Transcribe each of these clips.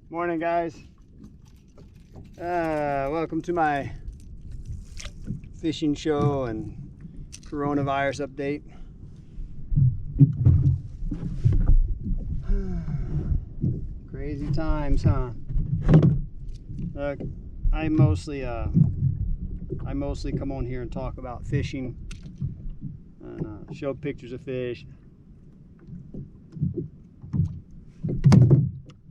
Morning, guys. Welcome to my fishing show and coronavirus update. Crazy times, huh? Look, I mostly come on here and talk about fishing and show pictures of fish.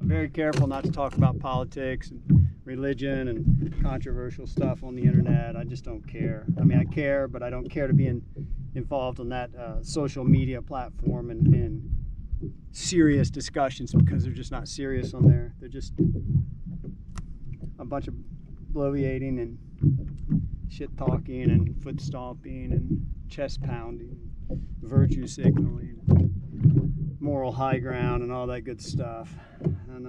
I'm very careful not to talk about politics and religion and controversial stuff on the internet. I just don't care. I mean, I care, but I don't care to be involved on that social media platform and serious discussions, because they're just not serious on there. They're just a bunch of bloviating and shit talking and foot stomping and chest pounding, virtue signaling, moral high ground and all that good stuff. And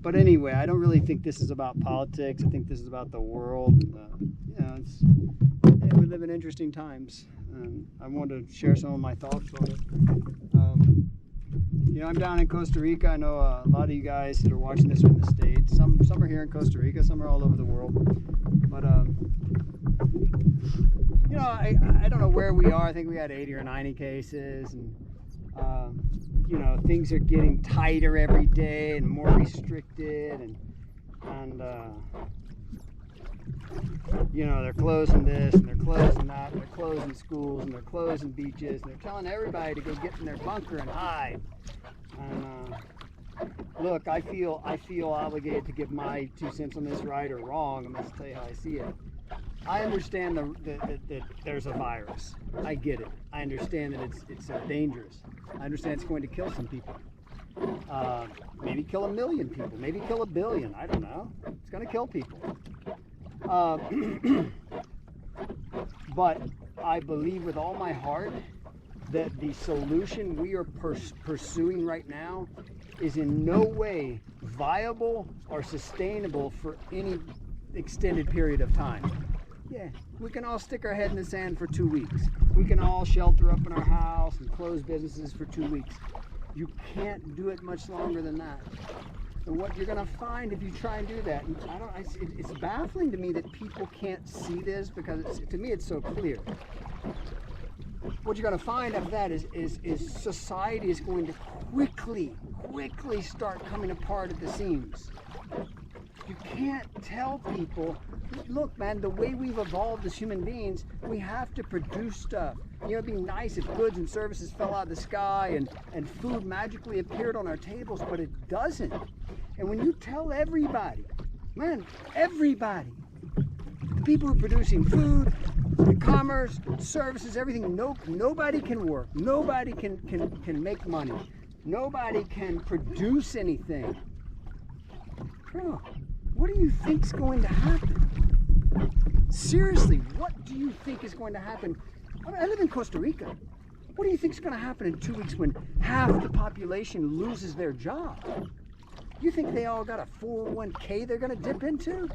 but anyway, I don't really think this is about politics. I think this is about the world. We live in interesting times, and I wanted to share some of my thoughts on it. I'm down in Costa Rica. I know a lot of you guys that are watching this are in the States. Some are here in Costa Rica, some are all over the world. But I don't know where we are. I think we had 80 or 90 cases, and things are getting tighter every day and more restricted, and they're closing this and they're closing that, and they're closing schools and they're closing beaches, and they're telling everybody to go get in their bunker and hide. And look, I feel obligated to give my 2 cents on this, right or wrong. I'm going to tell you how I see it. I understand that there's a virus. I get it. I understand that it's dangerous. I understand it's going to kill some people. Maybe kill 1 million people. Maybe kill 1 billion. I don't know. It's going to kill people. But I believe with all my heart that the solution we are pursuing right now is in no way viable or sustainable for any extended period of time. Yeah, we can all stick our head in the sand for 2 weeks. We can all shelter up in our house and close businesses for 2 weeks. You can't do it much longer than that. And what you're going to find if you try and do that, and it's baffling to me that people can't see this, because to me it's so clear. What you're going to find after that is society is going to quickly start coming apart at the seams. You can't tell people, look, man, the way we've evolved as human beings, we have to produce stuff. It'd be nice if goods and services fell out of the sky and food magically appeared on our tables, but it doesn't. And when you tell everybody, man, everybody, the people who are producing food, commerce, services, everything, nobody can work. Nobody can make money. Nobody can produce anything. Bro, what do you think's going to happen? Seriously, what do you think is going to happen? I live in Costa Rica. What do you think is going to happen in 2 weeks when half the population loses their job? You think they all got a 401k they're going to dip into?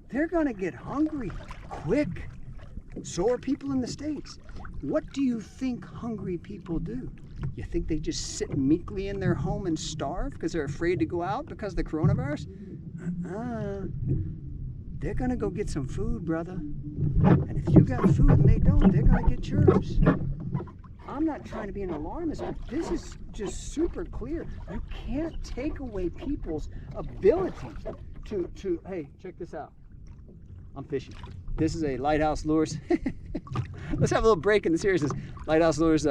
They're going to get hungry quick. So are people in the States. What do you think hungry people do? You think they just sit meekly in their home and starve because they're afraid to go out because of the coronavirus? They're going to go get some food, brother. And if you got food and they don't, they're going to get yours. I'm not trying to be an alarmist, but this is just super clear. You can't take away people's ability to hey, check this out. I'm fishing. This is a Lighthouse Lures. Let's have a little break in the seriousness. Lighthouse Lures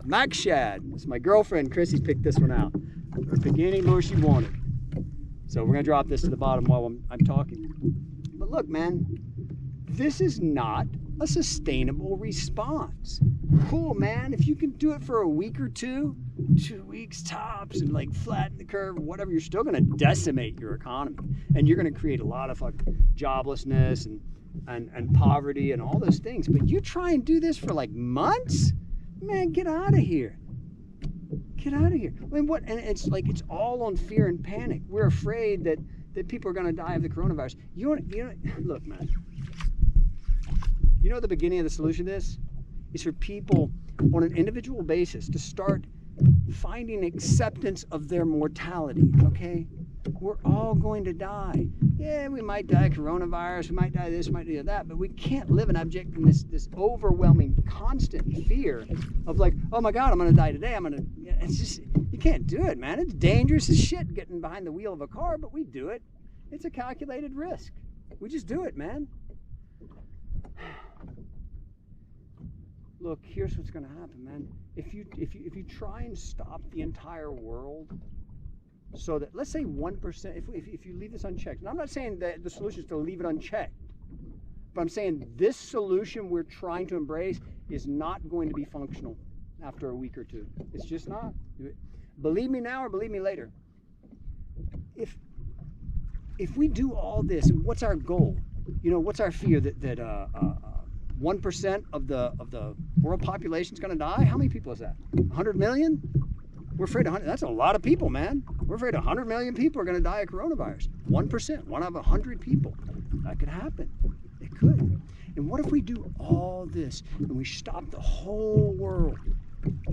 Max Shad. It's my girlfriend, Chrissy, picked this one out. Or pick any lure she wanted. So we're gonna drop this to the bottom while I'm talking. But look, man, this is not a sustainable response. Cool, man, if you can do it for a week or 2 weeks tops, and like flatten the curve or whatever, you're still gonna decimate your economy. And you're gonna create a lot of joblessness and poverty and all those things. But you try and do this for like months? Man, get out of here. Get out of here. I mean, what? And it's like it's all on fear and panic. We're afraid that people are going to die of the coronavirus. Look, man. You know the beginning of the solution to this is for people on an individual basis to start finding acceptance of their mortality, okay? We're all going to die. Yeah, we might die of coronavirus, we might die of this, we might die of that, but we can't live in abject in this overwhelming, constant fear of like, oh my God, I'm gonna die today, it's just, you can't do it, man. It's dangerous as shit getting behind the wheel of a car, but we do it. It's a calculated risk. We just do it, man. Look, here's what's gonna happen, man. If you try and stop the entire world, so that, let's say 1%, if you leave this unchecked, and I'm not saying that the solution is to leave it unchecked, but I'm saying this solution we're trying to embrace is not going to be functional after a week or two. It's just not. Believe me now or believe me later. If we do all this, and what's our goal? You know, what's our fear? That 1% of the world population is going to die? How many people is that? 100 million? We're afraid of 100. That's a lot of people, man. We're afraid 100 million people are going to die of coronavirus. 1%, one out of 100 people. That could happen. It could. And what if we do all this and we stop the whole world?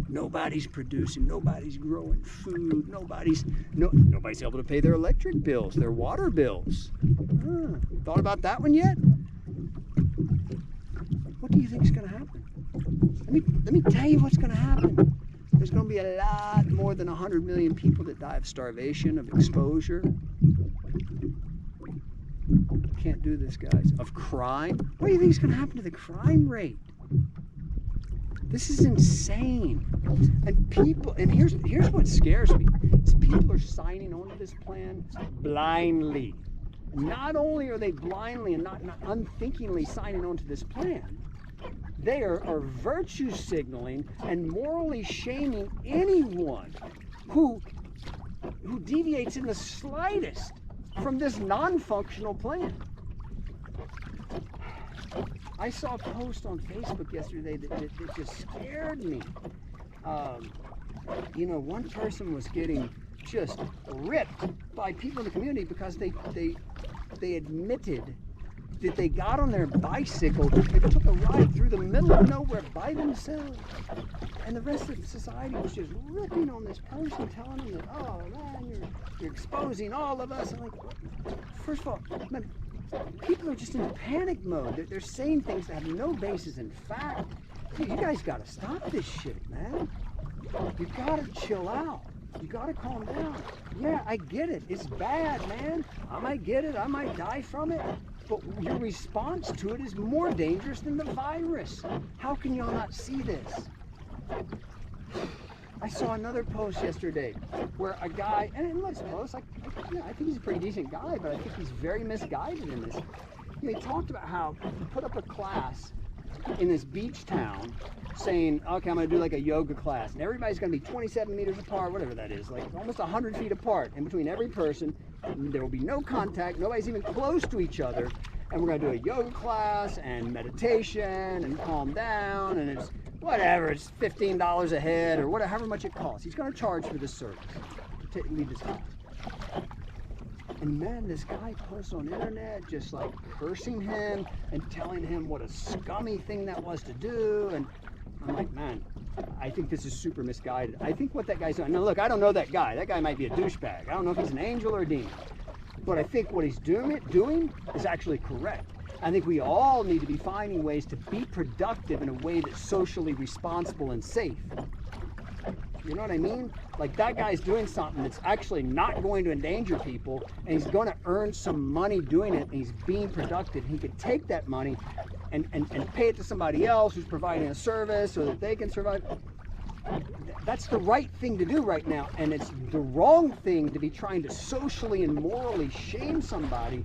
Nobody's producing, nobody's growing food, nobody's able to pay their electric bills, their water bills. Thought about that one yet? What do you think is going to happen? Let me tell you what's going to happen. There's going to be a lot more than 100 million people that die of starvation, of exposure. Can't do this, guys. Of crime. What do you think is going to happen to the crime rate? This is insane. And here's what scares me. Is people are signing on to this plan blindly. Not only are they blindly and not unthinkingly signing on to this plan, they are virtue signaling and morally shaming anyone who deviates in the slightest from this non-functional plan. I saw a post on Facebook yesterday that just scared me. You know, one person was getting just ripped by people in the community because they admitted that they got on their bicycle, they took a ride through the middle of nowhere by themselves, and the rest of society was just ripping on this person, telling them that, oh man, you're exposing all of us. I'm like, first of all, man, people are just in panic mode. They're saying things that have no basis in fact. Dude, you guys gotta stop this shit, man. You gotta chill out. You gotta calm down. Yeah, I get it. It's bad, man. I might get it. I might die from it. But your response to it is more dangerous than the virus. How can y'all not see this? I saw another post yesterday where a guy, and let's post, I think he's a pretty decent guy, but I think he's very misguided in this. You know, he talked about how he put up a class in this beach town saying, okay, I'm going to do like a yoga class, and everybody's going to be 27 meters apart, whatever that is, like almost 100 feet apart in between every person. There will be no contact, nobody's even close to each other, and we're going to do a yoga class and meditation and calm down, and it's whatever, it's $15 a head or whatever, however much it costs. He's going to charge for this service to lead this class. And man, this guy posts on the internet just like cursing him and telling him what a scummy thing that was to do. And I'm like, man, I think this is super misguided. I think what that guy's doing, now look, I don't know that guy. That guy might be a douchebag. I don't know if he's an angel or a demon. But I think what he's doing is actually correct. I think we all need to be finding ways to be productive in a way that's socially responsible and safe. You know what I mean? Like that guy's doing something that's actually not going to endanger people, and he's going to earn some money doing it, and he's being productive. He could take that money and pay it to somebody else who's providing a service so that they can survive. That's the right thing to do right now, and it's the wrong thing to be trying to socially and morally shame somebody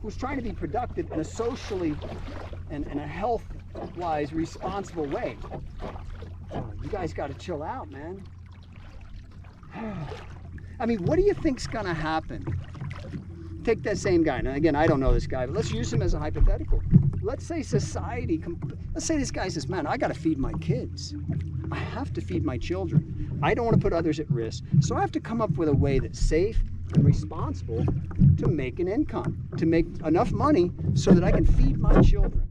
who's trying to be productive in a socially and in a health-wise responsible way. You guys got to chill out, man. I mean, what do you think's going to happen? Take that same guy. Now, again, I don't know this guy, but let's use him as a hypothetical. Let's say society, let's say this guy says, man, I got to feed my kids. I have to feed my children. I don't want to put others at risk. So I have to come up with a way that's safe and responsible to make an income, to make enough money so that I can feed my children.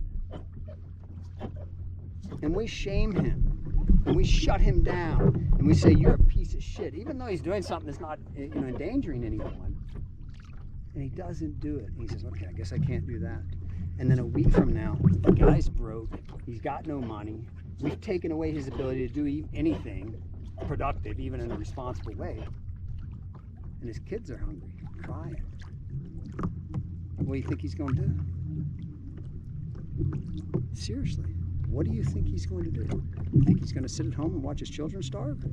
And we shame him. And we shut him down, and we say, you're a piece piece of shit, even though he's doing something that's not, you know, endangering anyone. And he doesn't do it. And he says, okay, I guess I can't do that. And then a week from now, the guy's broke. He's got no money. We've taken away his ability to do anything productive, even in a responsible way. And his kids are hungry, crying. What do you think he's going to do? Seriously, what do you think he's going to do? You think he's going to sit at home and watch his children starve?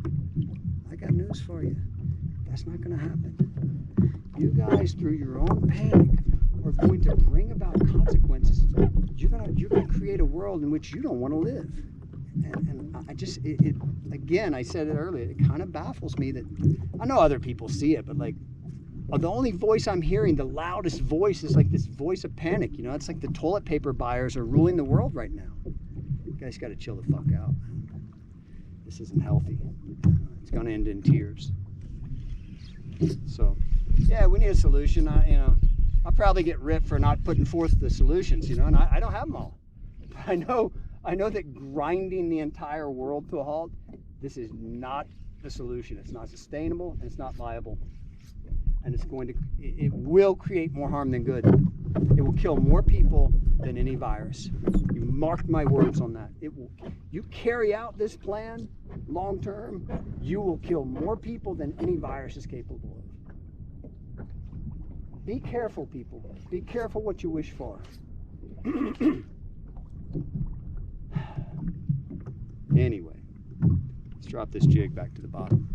I got news for you. That's not going to happen. You guys, through your own panic, are going to bring about consequences. You're going to create a world in which you don't want to live. And I just, again, I said it earlier, it kind of baffles me that, I know other people see it, but like, the only voice I'm hearing, the loudest voice, is like this voice of panic. You know, it's like the toilet paper buyers are ruling the world right now. You guys got to chill the fuck out, man. This isn't healthy. It's going to end in tears. So, yeah, we need a solution. I'll probably get ripped for not putting forth the solutions, you know, and I don't have them all. I know that grinding the entire world to a halt, this is not the solution. It's not sustainable, and it's not viable. And it will create more harm than good. It will kill more people than any virus. You mark my words on that. It will. You carry out this plan long term, you will kill more people than any virus is capable of. Be careful, people. Be careful what you wish for. Anyway, let's drop this jig back to the bottom.